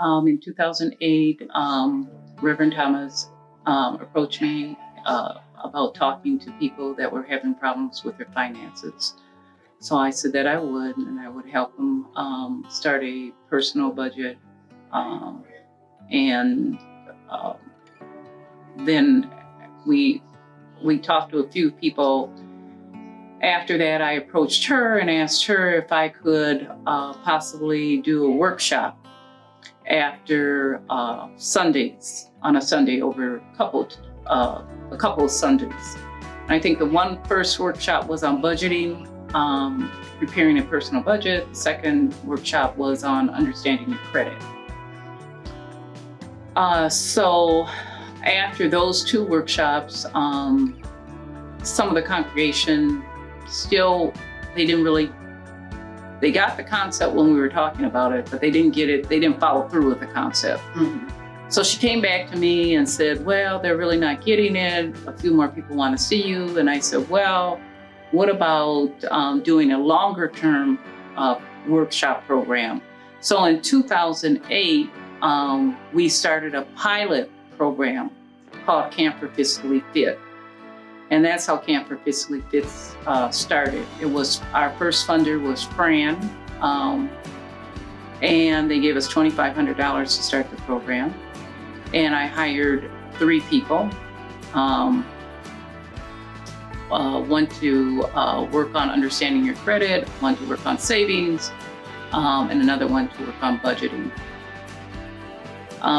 In 2008, Reverend Thomas approached me about talking to people that were having problems with their finances. So I said that I would, and I would help them start a personal budget. And then we talked to a few people. After that, I approached her and asked her if I could possibly do a workshop after Sundays, on a Sunday over a couple of Sundays. And I think the first workshop was on budgeting, preparing a personal budget. The second workshop was on understanding your credit. So after those two workshops, some of the congregation they got the concept when we were talking about it, but they didn't get it, they didn't follow through with the concept. Mm-hmm. So she came back to me and said, well, they're really not getting it. A few more people want to see you. And I said, well, what about doing a longer term workshop program? So in 2008, we started a pilot program called Camphor Fiscally Fit. And that's how Camphor Fiscally Fit started. Our first funder was Fran, and they gave us $2,500 to start the program. And I hired 3 people. One to work on understanding your credit, one to work on savings, and another one to work on budgeting.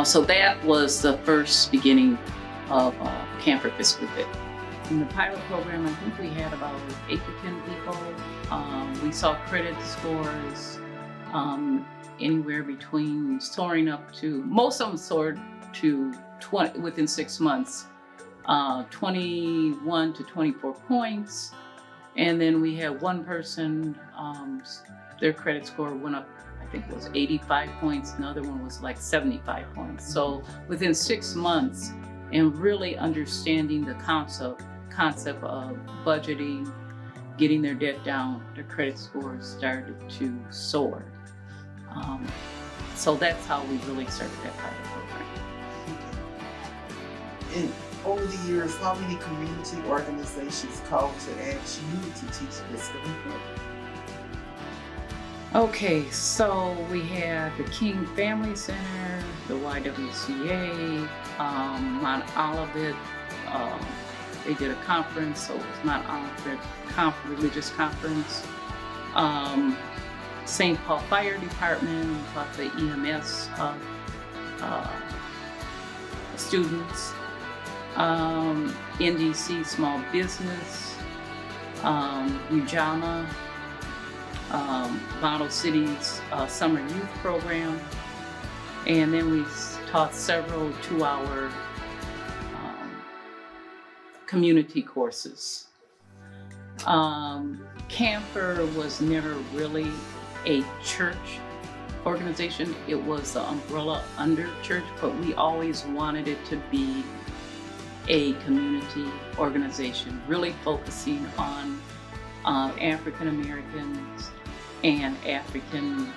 So that was the first beginning of Camphor Fiscally Fit. In the pilot program, I think we had about 8 to 10 people. We saw credit scores anywhere between soaring up to, most of them soared to 20 within 6 months, 21 to 24 points. And then we had one person, their credit score went up, I think it was 85 points. Another one was like 75 points. So within 6 months, and really understanding the concept of budgeting, getting their debt down, their credit scores started to soar. So that's how we really started that pilot program. And over the years, how many community organizations called to ask you to teach fiscally fit? Okay, so we had the King Family Center, the YWCA, Mount Olivet. They did a conference, so it was Mount Olivet Religious Conference. St. Paul Fire Department, we taught the EMS students. NDC Small Business, Ujama, Model Cities Summer Youth Program, and then we taught several 2-hour community courses. Camphor was never really a church organization. It was the umbrella under church, but we always wanted it to be a community organization, really focusing on African Americans and Africans,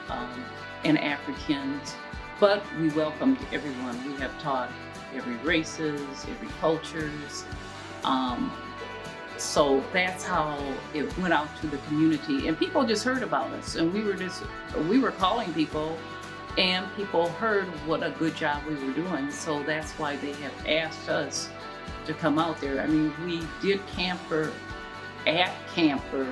but we welcomed everyone. We have taught every races, every cultures. So that's how it went out to the community, and people just heard about us, and we were calling people, and people heard what a good job we were doing. So that's why they have asked us to come out there. I mean, we did Camphor at Camphor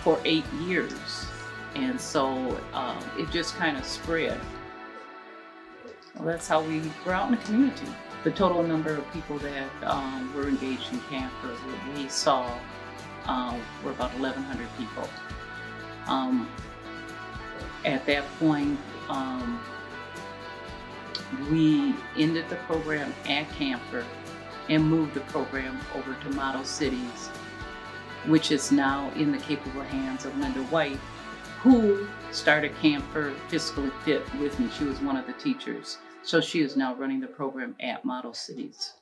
for 8 years, and so it just kind of spread. Well, that's how we were out in the community. The total number of people that were engaged in Camphor that we saw were about 1,100 people. At that point, we ended the program at Camphor and moved the program over to Model Cities, which is now in the capable hands of Linda White, who started Camphor Fiscally Fit with me. She was one of the teachers. So she is now running the program at Model Cities.